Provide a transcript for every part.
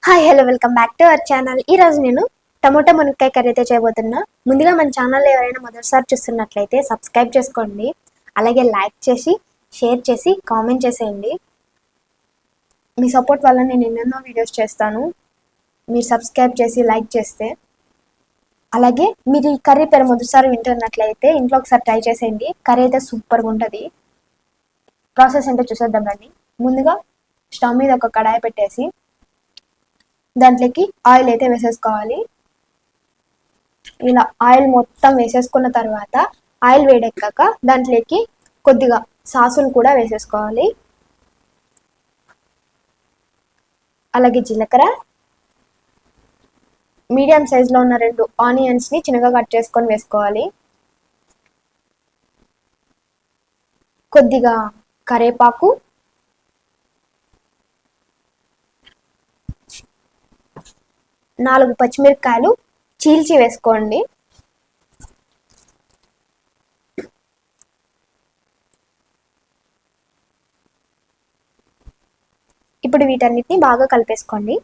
Hi hello welcome back to our channel. ఈరోజు నేను tomato మునక్కాయ కర్రీ అయితే చేయబోతున్నా. ముందుగా మన ఛానల్ ఎవరైనా మొదటిసారి చూస్తున్నట్లయితే సబ్స్క్రైబ్ చేసుకోండి, అలాగే లైక్ చేసి షేర్ చేసి కామెంట్ చేసేయండి. మీ సపోర్ట్ వల్ల నేను ఎన్నెన్నో వీడియోస్ చేస్తాను. మీరు సబ్స్క్రైబ్ చేసి లైక్ చేస్తే, అలాగే మీరు ఈ కర్రీ పేరు మొదటిసారి వింటున్నట్లయితే ఇంట్లో ఒకసారి ట్రై చేసేయండి. కర్రీ అయితే సూపర్గా ఉంటుంది. ప్రాసెస్ ఏంటో చూసేద్దాం రండి. ముందుగా స్టవ్ మీద ఒక కడాయి పెట్టేసి దాంట్లోకి ఆయిల్ అయితే వేసేసుకోవాలి. ఇలా ఆయిల్ మొత్తం వేసేసుకున్న తర్వాత ఆయిల్ వేడెక్కాక దాంట్లోకి కొద్దిగా సాసులు కూడా వేసేసుకోవాలి. అలాగే జీలకర్ర, మీడియం సైజులో ఉన్న 2 ఆనియన్స్ని చిన్నగా కట్ చేసుకొని వేసుకోవాలి. కొద్దిగా కరివేపాకు, 4 పచ్చిమిరపకాయలు చీల్చి వేసుకోండి. ఇప్పుడు వీటన్నిటిని బాగా కలిపేసుకోండి.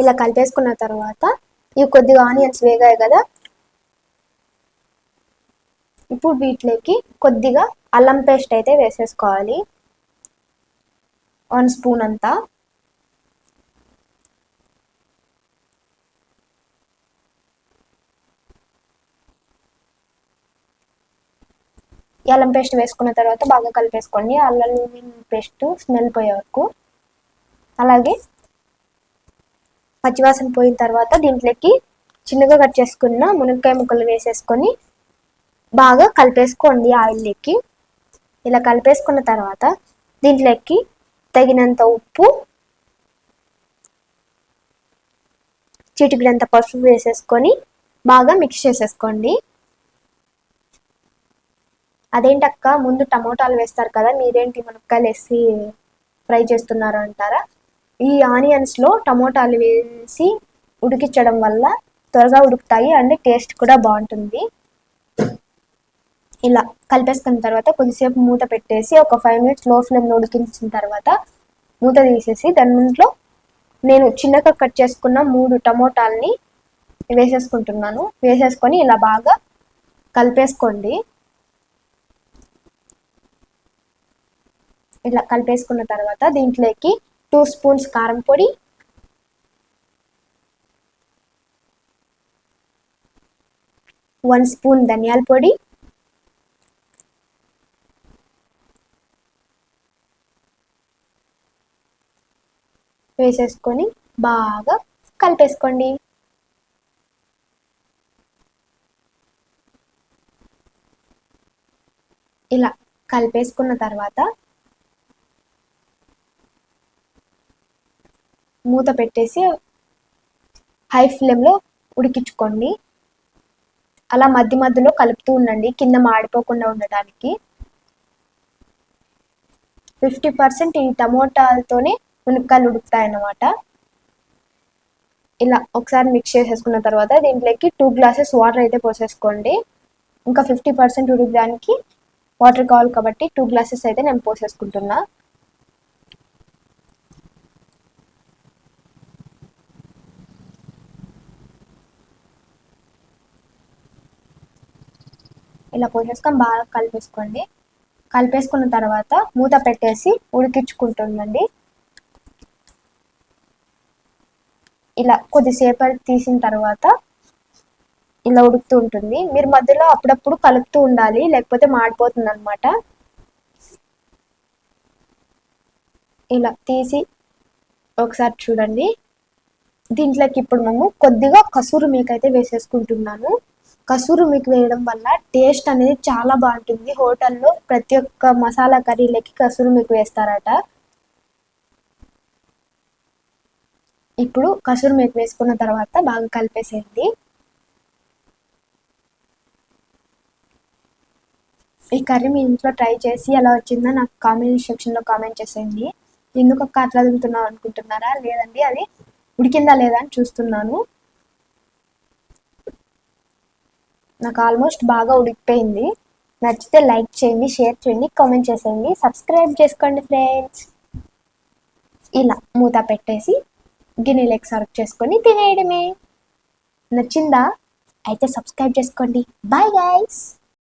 ఇలా కలిపేసుకున్న తర్వాత ఇవి కొద్దిగా ఆనియన్స్ వేగాయి కదా, ఇప్పుడు వీటిలోకి కొద్దిగా అల్లం పేస్ట్ అయితే వేసేసుకోవాలి, 1 స్పూన్ అంతా. అల్లం పేస్ట్ వేసుకున్న తర్వాత బాగా కలిపేసుకోండి, అల్లం పేస్ట్ స్మెల్ పోయే వరకు. అలాగే పచ్చివాసన పోయిన తర్వాత దీంట్లోకి చిన్నగా కట్ చేసుకున్న మునక్కాయ ముక్కలు వేసేసుకొని బాగా కలిపేసుకోండి ఆయిల్లోకి. ఇలా కలిపేసుకున్న తర్వాత దీంట్లోకి తగినంత ఉప్పు, చిటికెడంత పసుపు వేసేసుకొని బాగా మిక్స్ చేసేసుకోండి. అదేంటక్క ముందు టమోటాలు వేస్తారు కదా, మీరేంటి మునక్కాయలు వేసి ఫ్రై చేస్తున్నారు అంటారా? ఈ ఆనియన్స్లో టమోటాలు వేసి ఉడికించడం వల్ల త్వరగా ఉడుకుతాయి అండ్ టేస్ట్ కూడా బాగుంటుంది. ఇలా కలిపేసుకున్న తర్వాత కొద్దిసేపు మూత పెట్టేసి ఒక 5 మినిట్స్ లో ఫ్లేమ్లో ఉడికించిన తర్వాత మూత తీసేసి దాంట్లో నేను చిన్నగా కట్ చేసుకున్న 3 టమోటాలని వేసేసుకుంటున్నాను. వేసేసుకొని ఇలా బాగా కలిపేసుకోండి. ఇలా కలిపేసుకున్న తర్వాత దీంట్లోకి 2 స్పూన్స్ కారం పొడి, 1 స్పూన్ ధనియాల పొడి, వేసేసుకొని బాగా కలిపేసుకోండి. ఇలా కలిపేసుకున్న తర్వాత మూత పెట్టేసి హై ఫ్లేమ్లో ఉడికించుకోండి. అలా మధ్య మధ్యలో కలుపుతూ ఉండండి కింద మాడిపోకుండా ఉండటానికి. 50% ఈ టమోటాలతోనే మునక్కాయలు ఉడుకుతాయన్నమాట. ఇలా ఒకసారి మిక్స్ చేసేసుకున్న తర్వాత దీంట్లోకి 2 గ్లాసెస్ వాటర్ అయితే పోసేసుకోండి. ఇంకా 50% ఉడకడానికి వాటర్ కావాలి కాబట్టి 2 గ్లాసెస్ అయితే నేను పోసేసుకుంటున్నా. ఇలా పోసేసుకొని బాగా కలిపేసుకోండి. కలిపేసుకున్న తర్వాత మూత పెట్టేసి ఉడికించుకుంటుండండి. ఇలా కొద్దిసేపు తీసిన తర్వాత ఇలా ఉడుకుతూ ఉంటుంది. మీరు మధ్యలో అప్పుడప్పుడు కలుపుతూ ఉండాలి, లేకపోతే మాడిపోతుంది అనమాట. ఇలా తీసి ఒకసారి చూడండి. దీంట్లోకి ఇప్పుడు మేము కొద్దిగా కసూరి మేతి అయితే వేసేసుకుంటున్నాను. కసూరి మేతి వేయడం వల్ల టేస్ట్ అనేది చాలా బాగుంటుంది. హోటల్లో ప్రతి ఒక్క మసాలా కర్రీలకి కసూరి మేతి వేస్తారట. ఇప్పుడు కసూరి మేతి వేసుకున్న తర్వాత బాగా కలిపేసేయండి. ఈ కర్రీ మీ ఇంట్లో ట్రై చేసి ఎలా వచ్చిందో నాకు కామెంట్ సెక్షన్లో కామెంట్ చేసేయండి. ఎందుకు అక్క అట్లా తింటున్నావు అనుకుంటున్నారా? లేదండి, అది ఉడికిందా లేదా అని చూస్తున్నాను. నాకు ఆల్మోస్ట్ బాగా ఉడికిపోయింది. నచ్చితే లైక్ చేయండి, షేర్ చేయండి, కామెంట్ చేసేయండి, సబ్స్క్రైబ్ చేసుకోండి ఫ్రెండ్స్. ఇలా మూత పెట్టేసి గిన్నెలోకి సర్వ్ చేసుకొని తినేయడమే. నచ్చిందా? అయితే సబ్స్క్రైబ్ చేసుకోండి. Bye guys.